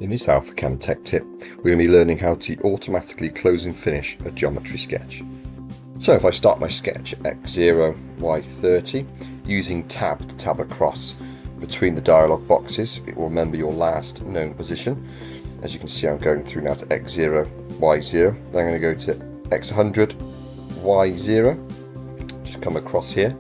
In this ALPHACAM tech tip, we're going to be learning how to automatically close and finish a geometry sketch. So if I start my sketch at X0, Y30, using tab to tab across between the dialog boxes, it will remember your last known position. As you can see, I'm going through now to X0, Y0, then I'm going to go to X100, Y0, just come across here,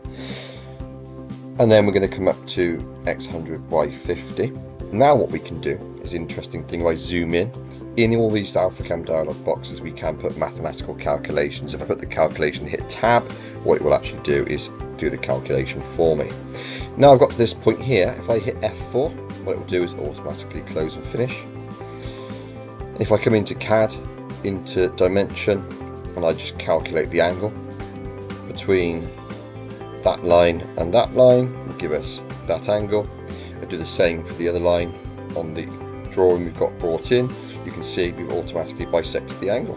and then we're going to come up to X100, Y50. Now what we can do is an interesting thing. If I zoom in all these ALPHACAM dialog boxes, we can put mathematical calculations. If I put the calculation, hit tab, what it will actually do is do the calculation for me. Now I've got to this point here, if I hit F4, what it will do is automatically close and finish. If I come into CAD, into dimension, and I just calculate the angle between that line and that line, will give us that angle. I do the same for the other line on the drawing we've got brought in. You can see we've automatically bisected the angle.